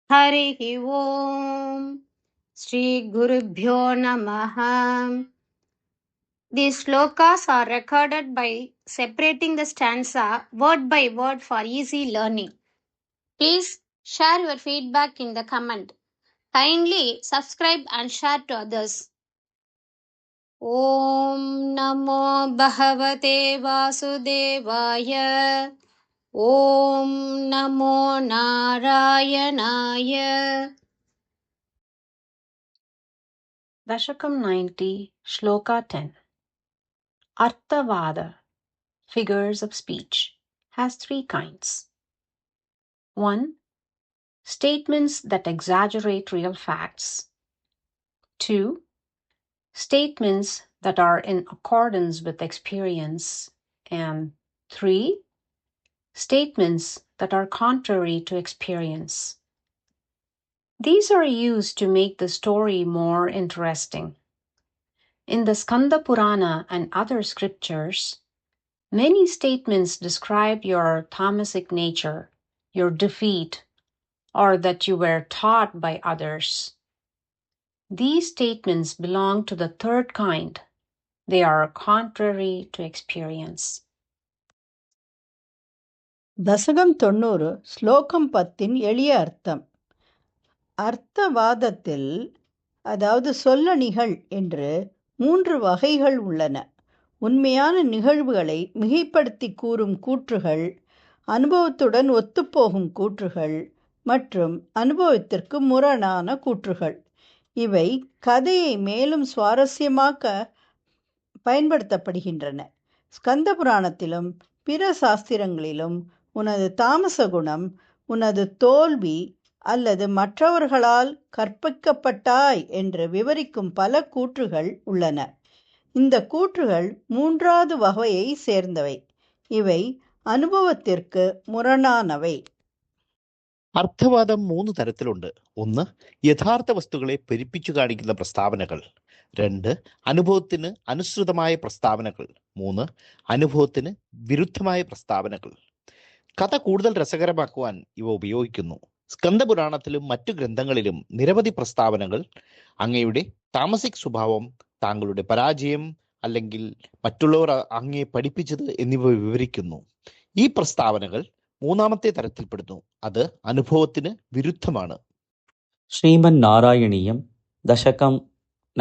हरिः ओम् श्रीगुरुभ्यो नमः. These slokas are recorded by separating the stanza word by word for easy learning. Please share your feedback in the comment. Kindly subscribe and share to others. Om Namo Bhagavate Vasudevaya. Om Namo Narayanaya. Dashakam 90, Shloka 10. Arthavada, figures of speech, has three kinds. 1. Statements that exaggerate real facts. 2. Statements that are in accordance with experience. And 3. Statements that are contrary to experience. These are used to make the story more interesting. In the Skanda Purana and other scriptures, many statements describe your tamasic nature, your defeat, or that you were taught by others. These statements belong to the third kind. They are contrary to experience. தசகம் 90 ஸ்லோகம் 10 எளிய அர்த்தம். அர்த்தவாதத்தில் அதாவது சொல்லணிகள் என்று 3 வகைகள் உள்ளன. உண்மையான நிகழ்வுகளை மிகைப்படுத்தி கூறும் கூற்றுகள், அனுபவத்துடன் ஒத்துப்போகும் கூற்றுகள் மற்றும் அனுபவத்திற்கு முரணான கூற்றுகள். இவை கதையை மேலும் சுவாரஸ்யமாக்க பயன்படுத்தப்படுகின்றன. ஸ்கந்த புராணத்திலும் பிற சாஸ்திரங்களிலும் உனது தாமச குணம், உனது தோல்வி அல்லது மற்றவர்களால் கற்பிக்கப்பட்டாய் என்று விவரிக்கும் பல கூற்றுகள் உள்ளன. இந்த கூற்றுகள் 3வது வகையை சேர்ந்தவை. இவை அனுபவத்திற்கு முரணானவை. അർത്ഥവാദം 3 തരത്തിലുണ്ട്. 1. യഥാർത്ഥ വസ്തുക്കളെ പെരുപ്പിച്ചു കാണിക്കുന്ന പ്രസ്താവനകൾ. 2. അനുഭവത്തിന് അനുസൃതമായ പ്രസ്താവനകൾ. 3. അനുഭവത്തിന് വിരുദ്ധമായ പ്രസ്താവനകൾ. കഥ കൂടുതൽ രസകരമാക്കുവാൻ ഇവ ഉപയോഗിക്കുന്നു. സ്കന്ദപുരാണത്തിലും മറ്റു ഗ്രന്ഥങ്ങളിലും നിരവധി പ്രസ്താവനകൾ അങ്ങയുടെ താമസിക് സ്വഭാവം, താങ്കളുടെ പരാജയം അല്ലെങ്കിൽ മറ്റുള്ളവർ അങ്ങയെ പഠിപ്പിച്ചത് എന്നിവ വിവരിക്കുന്നു. ഈ പ്രസ്താവനകൾ 3ാമത്തെ തരത്തിൽപ്പെടുന്നു. അത് അനുഭവത്തിന് വിരുദ്ധമാണ്. ശ്രീമന്നാരായണീയം ദശകം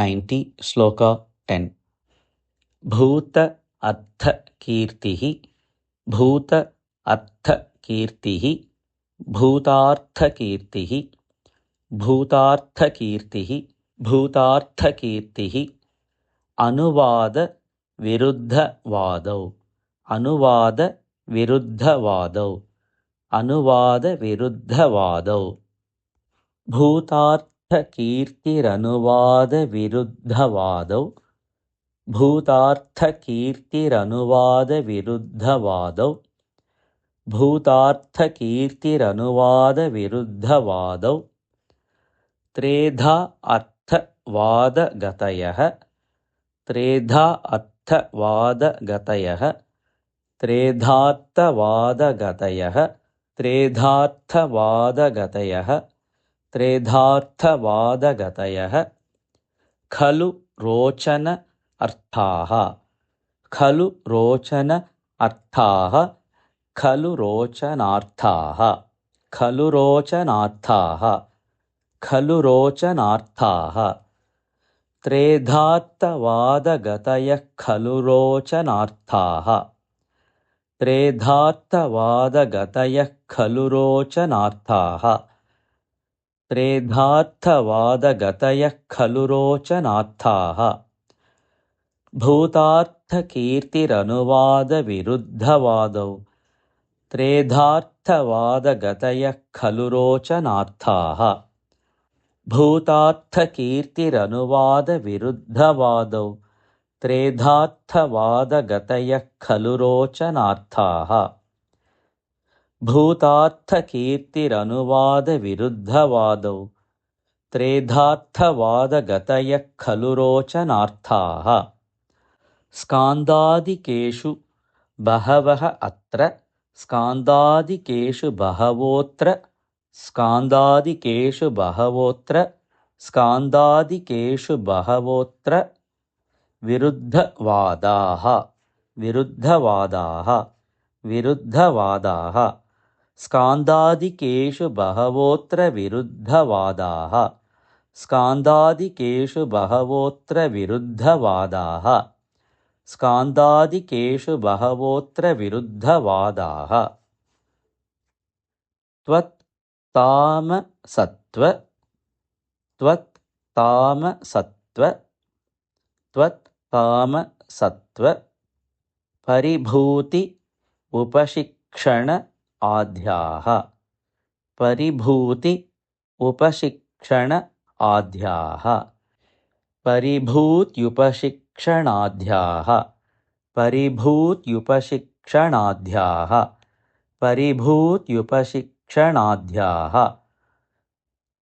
90 ശ്ലോക 10. ഭൂത അർത്ഥ കീർത്തിഃ ഭൂത അർത്ഥ കീർത്തിഃ ഭൂതാർത്ഥ കീർത്തിഃ ഭൂതാർത്ഥ കീർത്തിഃ ഭൂതാർത്ഥ കീർത്തിഃ അനുവാദ വിരുദ്ധവാദൗ അനുവാദ വിരുദ്ധവാദൗ അനുവാദ വിരുദ്ധവാദൗ ഭൂതാർത്ഥ കീർത്തിരനുവാദ വിരുദ്ധവാദൗ ഭൂതാർത്ഥ കീർത്തിരനുവാദ വിരുദ്ധവാദൗ ഭൂതാർത്ഥ കീർത്തിരനുവാദ വിരുദ്ധവാദൗ ത്രേധാ അർത്ഥവാദഗതയഃ ത്രേധാ അർത്ഥവാദഗതയഃ ത്രേധാർത്ഥവാദഗതയഃ ത്രേധാർത്ഥവാദഗതയഃ ത്രേധാർത്ഥവാദഗതയഃ ഖലു രോചന അർത്ഥാഃ ഖലു രോചന അർത്ഥാഃ ഖലു രോചനാർത്ഥാഃ ഖലു രോചനാർത്ഥാഃ ഖലു രോചനാർത്ഥാഃ ത്രേധാർത്ഥവാദഗതയഃ ഖലു രോചനാർത്ഥാഃ ത്രേധാർത്ഥവാദഗതയഃ ഖലു രോചനാർത്ഥാഃ ത്രേധാർത്ഥവാദഗതയഃ ഖലു രോചനാർത്ഥാഃ ഭൂതാർത്ഥകീർത്തിരനുവാദ വിരുദ്ധവാദൗ ത്രേധാർത്ഥവാദഗതയഃ ഖലു രോചനാർത്ഥാഃ ഭൂതാർത്ഥകീർത്തിരനുവാദ വിരുദ്ധവാദൗ ത്രേധാർത്ഥവാദഗതയഃ ഖലു രോചനാർത്ഥാഃ ഭൂതാർത്ഥകീർത്തിരനുവാദ വിരുദ്ധവാദൗ ത്രേധാർത്ഥവാദഗതയഃ ഖലു രോചനാർത്ഥാഃ സ്കാന്ദാദികേഷു ബഹവഃ അത്ര സ്കാന്ദാദികേഷു ബഹവോത്ര स्कान्दादिकेषु बहवोऽत्र विरुद्धवादाः स्कान्दादिकेषु बहवोऽत्र विरुद्धवादाः त्वत्तामसत्व परिभूति उपशिक्षण आद्याः परिभूत्युपशिक्षणाद्याः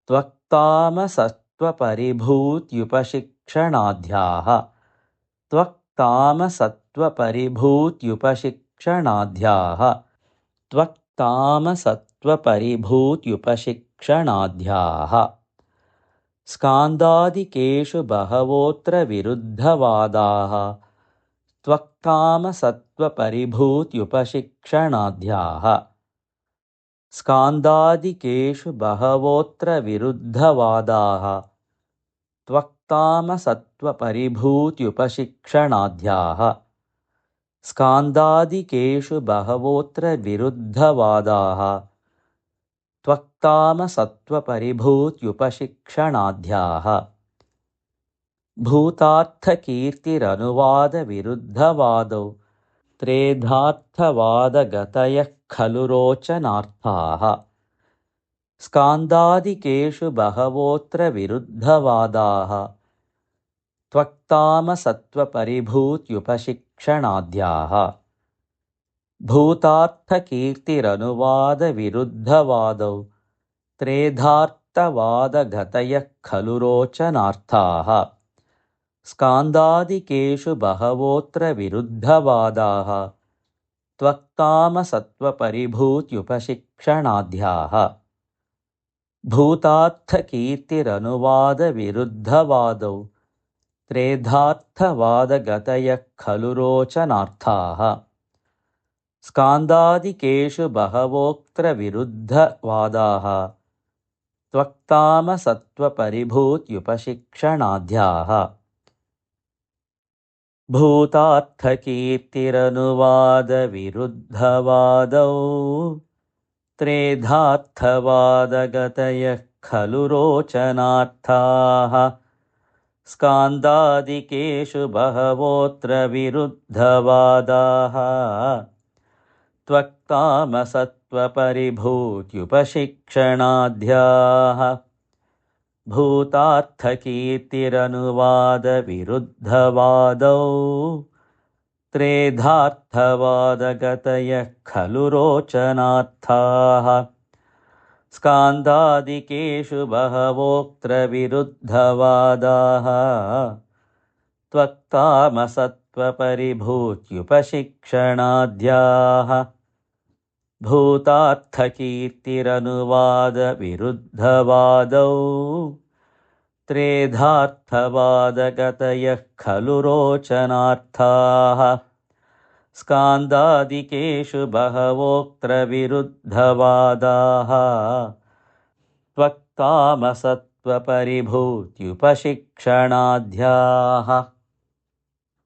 त्वत्तामसत्वपरिभूत्युपशिक्षणाद्याः स्कान्दादिकेषु बहवोऽत्र विरुद्धवादाः त्वत्तामसत्वपरिभूत्युपशिक्षणाद्याः स्कान्दादिकेषु बहवोऽत्र विरुद्धवादाः त्वत्तामसत्वपरिभूत्युपशिक्षणाद्याः स्कान्दादिकेषु बहवोऽत्र विरुद्धवादाः त्वत्तामसत्वपरिभूत्युपशिक्षणाद्याः भूतार्थकीर्तिरनुवादविरुद्धवादौ त्रेधार्थवादगतयः खलु रोचनार्थाः स्कान्दादिकेषु बहवोऽत्र विरुद्धवादाः त्वत्तामसत्वपरिभूत्युपशिक्षणाद्याः भूतार्थकीर्तिरनुवादविरुद्धवादौ त्रेधार्थवादगतयः खलु रोचनार्थाः स्कान्दादिकेषु बहवोऽत्र विरुद्धवादाः त्वत्तामसत्वपरिभूत्युपशिक्षणाद्याः भूतार्थकीर्तिरनुवादविरुद्धवादौ त्रेधार्थवादगतयः खलु रोचनार्थाः स्कान्दादिकेषु बहवोऽत्र विरुद्धवादाः त्वत्तामसत्वपरिभूत्युपशिक्षणाद्याः भूतार्थकीर्तिरनुवादविरुद्धवादौ त्रेधार्थवादगतयः खलु रोचनार्थाः स्कान्दादिकेषु बहवोऽत्र विरुद्धवादाः त्वत्तामसत्वपरिभूत्युपशिक्षणाद्याः भूतार्थकीर्तिरनुवादविरुद्धवादौ त्रेधार्थवादगतयः खलु रोचनार्थाः स्कान्दादिकेषु बहवोऽत्र विरुद्धवादाः त्वत्तामसत्वपरिभूत्युपशिक्षणाद्याः भूतार्थकीर्तिरनुवादविरुद्धवादौ त्रेधार्थवादगतयः खलु रोचनार्थाः स्कान्दादिकेषु बहवोऽत्र विरुद्धवादाः त्वत्तामसत्वपरिभूत्युपशिक्षणाद्याः